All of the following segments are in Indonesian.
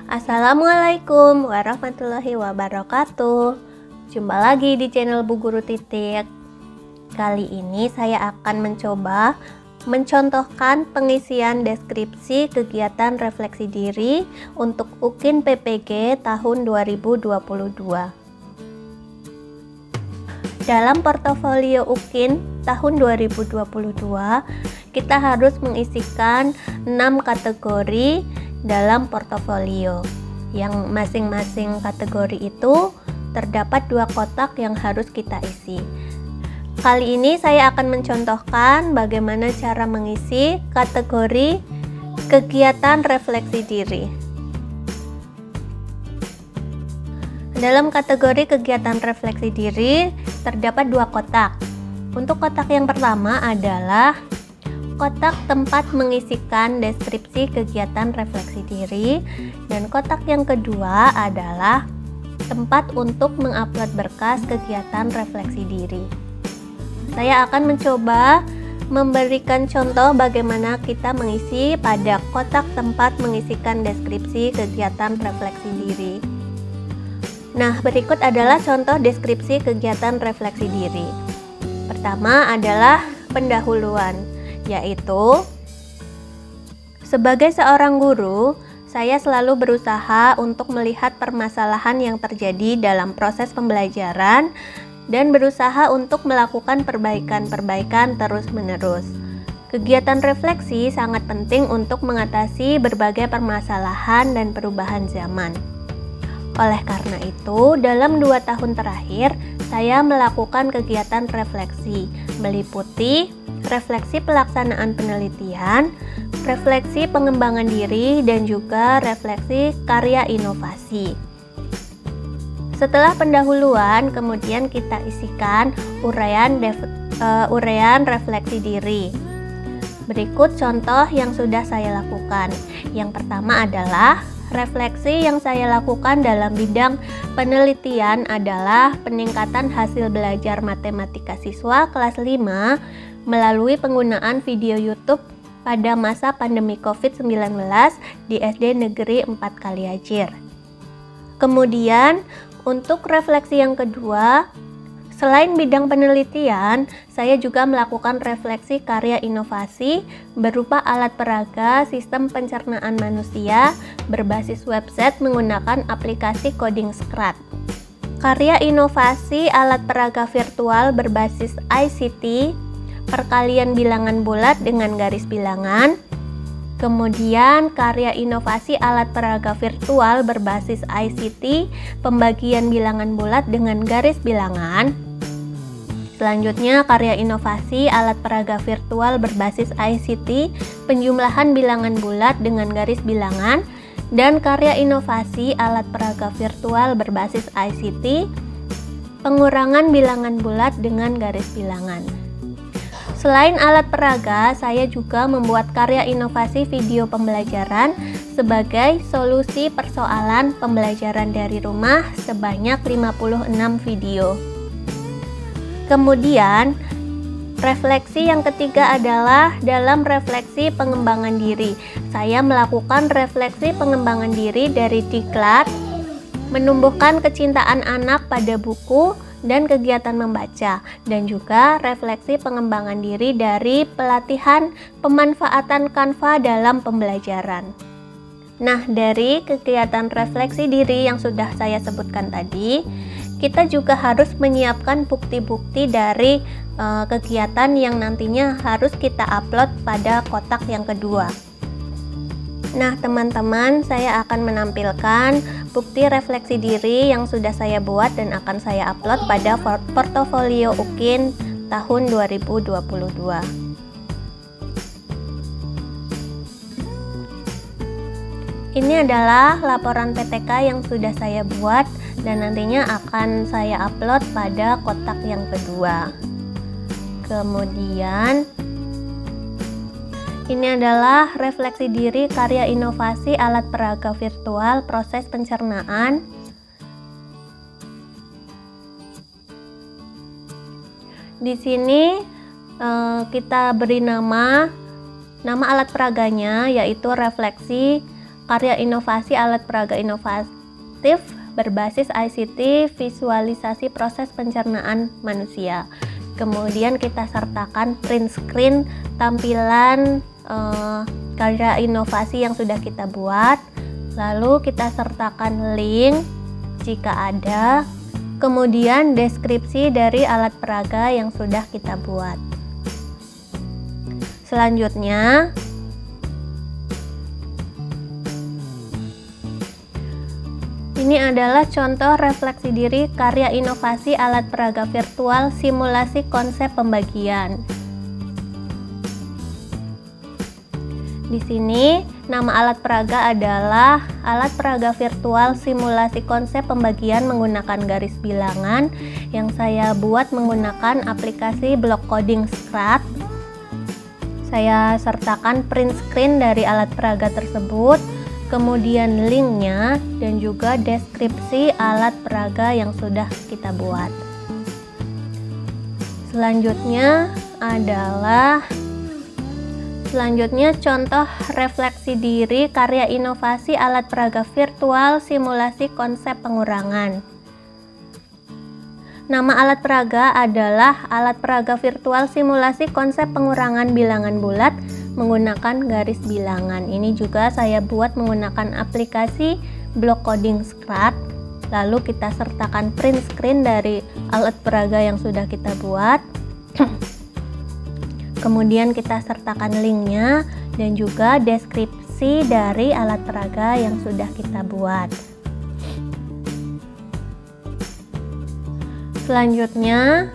Assalamualaikum warahmatullahi wabarakatuh. Jumpa lagi di channel Bu Guru Titik. Kali ini saya akan mencoba mencontohkan pengisian deskripsi kegiatan refleksi diri untuk UKIN PPG tahun 2022. Dalam portofolio UKIN tahun 2022, kita harus mengisikan 6 kategori dalam portofolio. Yang masing-masing kategori itu terdapat 2 kotak yang harus kita isi. Kali ini saya akan mencontohkan bagaimana cara mengisi kategori kegiatan refleksi diri. Dalam kategori kegiatan refleksi diri terdapat 2 kotak. Untuk kotak yang pertama adalah kotak tempat mengisikan deskripsi kegiatan refleksi diri, dan kotak yang kedua adalah tempat untuk mengupload berkas kegiatan refleksi diri. Saya akan mencoba memberikan contoh bagaimana kita mengisi pada kotak tempat mengisikan deskripsi kegiatan refleksi diri. Nah, berikut adalah contoh deskripsi kegiatan refleksi diri. Pertama adalah pendahuluan, yaitu sebagai seorang guru, saya selalu berusaha untuk melihat permasalahan yang terjadi dalam proses pembelajaran dan berusaha untuk melakukan perbaikan-perbaikan terus-menerus. Kegiatan refleksi sangat penting untuk mengatasi berbagai permasalahan dan perubahan zaman. Oleh karena itu, dalam 2 tahun terakhir, saya melakukan kegiatan refleksi, meliputi refleksi pelaksanaan penelitian, refleksi pengembangan diri, dan juga refleksi karya inovasi. Setelah pendahuluan, kemudian kita isikan uraian refleksi diri. Berikut contoh yang sudah saya lakukan. Yang pertama adalah refleksi yang saya lakukan dalam bidang penelitian adalah peningkatan hasil belajar matematika siswa kelas 5 melalui penggunaan video YouTube pada masa pandemi COVID-19 di SD Negeri 4 Kaliajir. Kemudian, untuk refleksi yang kedua, selain bidang penelitian, saya juga melakukan refleksi karya inovasi berupa alat peraga sistem pencernaan manusia berbasis website menggunakan aplikasi coding Scratch. Karya inovasi alat peraga virtual berbasis ICT, perkalian bilangan bulat dengan garis bilangan. Kemudian karya inovasi alat peraga virtual berbasis ICT, pembagian bilangan bulat dengan garis bilangan. Selanjutnya, karya inovasi alat peraga virtual berbasis ICT, penjumlahan bilangan bulat dengan garis bilangan, dan karya inovasi alat peraga virtual berbasis ICT, pengurangan bilangan bulat dengan garis bilangan. Selain alat peraga, saya juga membuat karya inovasi video pembelajaran sebagai solusi persoalan pembelajaran dari rumah sebanyak 56 video. Kemudian, refleksi yang ketiga adalah dalam refleksi pengembangan diri. Saya melakukan refleksi pengembangan diri dari diklat, menumbuhkan kecintaan anak pada buku dan kegiatan membaca, dan juga refleksi pengembangan diri dari pelatihan pemanfaatan Canva dalam pembelajaran. Nah, dari kegiatan refleksi diri yang sudah saya sebutkan tadi, kita juga harus menyiapkan bukti-bukti dari kegiatan yang nantinya harus kita upload pada kotak yang kedua. Nah, teman-teman, saya akan menampilkan bukti refleksi diri yang sudah saya buat dan akan saya upload pada portofolio UKIN tahun 2022. Ini adalah laporan PTK yang sudah saya buat dan nantinya akan saya upload pada kotak yang kedua. Kemudian ini adalah refleksi diri karya inovasi alat peraga virtual proses pencernaan. Di sini kita beri nama alat peraganya yaitu refleksi karya inovasi alat peraga inovatif berbasis ICT visualisasi proses pencernaan manusia. Kemudian kita sertakan print screen tampilan karya inovasi yang sudah kita buat. Lalu kita sertakan link jika ada. Kemudian deskripsi dari alat peraga yang sudah kita buat. Selanjutnya, ini adalah contoh refleksi diri karya inovasi alat peraga virtual simulasi konsep pembagian. Di sini nama alat peraga adalah alat peraga virtual simulasi konsep pembagian menggunakan garis bilangan yang saya buat menggunakan aplikasi block coding Scratch. Saya sertakan print screen dari alat peraga tersebut, kemudian linknya dan juga deskripsi alat peraga yang sudah kita buat. Selanjutnya contoh refleksi diri karya inovasi alat peraga virtual simulasi konsep pengurangan. Nama alat peraga adalah alat peraga virtual simulasi konsep pengurangan bilangan bulat menggunakan garis bilangan. Ini juga saya buat menggunakan aplikasi block coding Scratch. Lalu kita sertakan print screen dari alat peraga yang sudah kita buat. Kemudian kita sertakan linknya dan juga deskripsi dari alat peraga yang sudah kita buat. Selanjutnya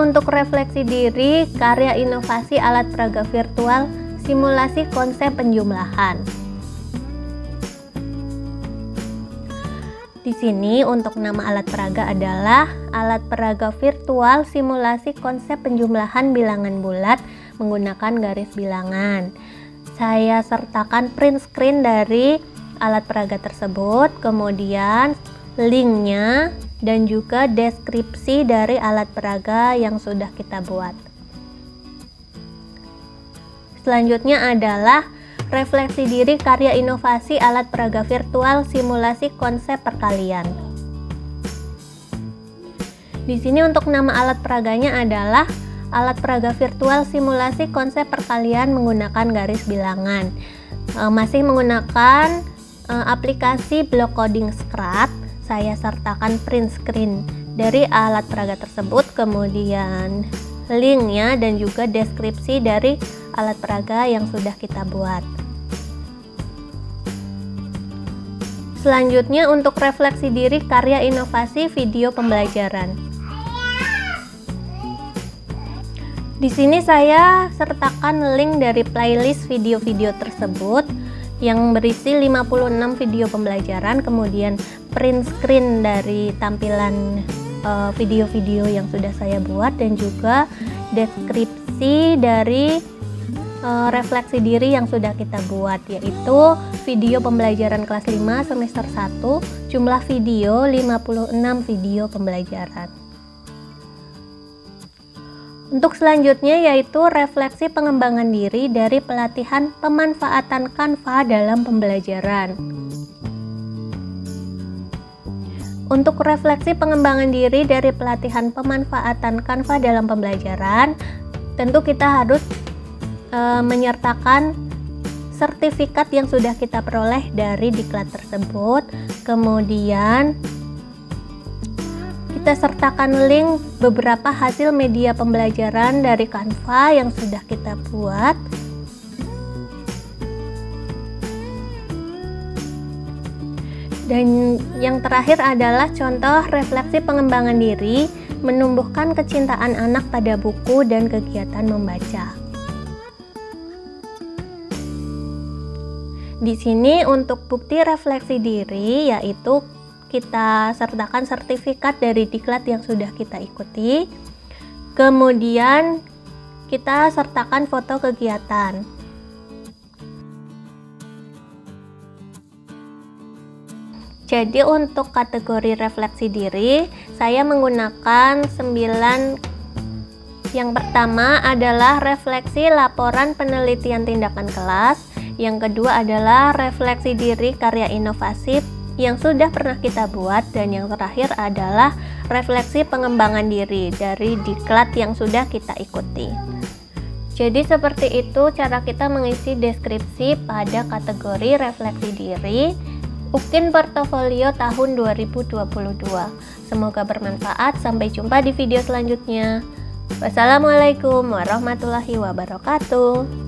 untuk refleksi diri karya inovasi alat peraga virtual simulasi konsep penjumlahan. Di sini untuk nama alat peraga adalah alat peraga virtual simulasi konsep penjumlahan bilangan bulat menggunakan garis bilangan. Saya sertakan print screen dari alat peraga tersebut, kemudian linknya dan juga deskripsi dari alat peraga yang sudah kita buat. Selanjutnya adalah refleksi diri karya inovasi alat peraga virtual simulasi konsep perkalian. Di sini untuk nama alat peraganya adalah alat peraga virtual simulasi konsep perkalian menggunakan garis bilangan. Masih menggunakan aplikasi block coding Scratch. Saya sertakan print screen dari alat peraga tersebut, kemudian linknya dan juga deskripsi dari alat peraga yang sudah kita buat. Selanjutnya untuk refleksi diri karya inovasi video pembelajaran. Di sini saya sertakan link dari playlist video-video tersebut yang berisi 56 video pembelajaran, kemudian print screen dari tampilan video-video yang sudah saya buat dan juga deskripsi dari refleksi diri yang sudah kita buat, yaitu video pembelajaran kelas 5 semester 1, jumlah video 56 video pembelajaran. Untuk selanjutnya yaitu refleksi pengembangan diri dari pelatihan pemanfaatan Canva dalam pembelajaran. Untuk refleksi pengembangan diri dari pelatihan pemanfaatan Canva dalam pembelajaran, tentu kita harus menyertakan sertifikat yang sudah kita peroleh dari diklat tersebut. Kemudian kita sertakan link beberapa hasil media pembelajaran dari Canva yang sudah kita buat. Dan yang terakhir adalah contoh refleksi pengembangan diri, menumbuhkan kecintaan anak pada buku dan kegiatan membaca. Di sini untuk bukti refleksi diri yaitu kita sertakan sertifikat dari diklat yang sudah kita ikuti. Kemudian kita sertakan foto kegiatan. Jadi untuk kategori refleksi diri, saya menggunakan 9 Yang pertama adalah refleksi laporan penelitian tindakan kelas. Yang kedua adalah refleksi diri karya inovasi yang sudah pernah kita buat. Dan yang terakhir adalah refleksi pengembangan diri dari diklat yang sudah kita ikuti. Jadi seperti itu cara kita mengisi deskripsi pada kategori refleksi diri UKIN Portofolio tahun 2022. Semoga bermanfaat. Sampai jumpa di video selanjutnya. Wassalamualaikum warahmatullahi wabarakatuh.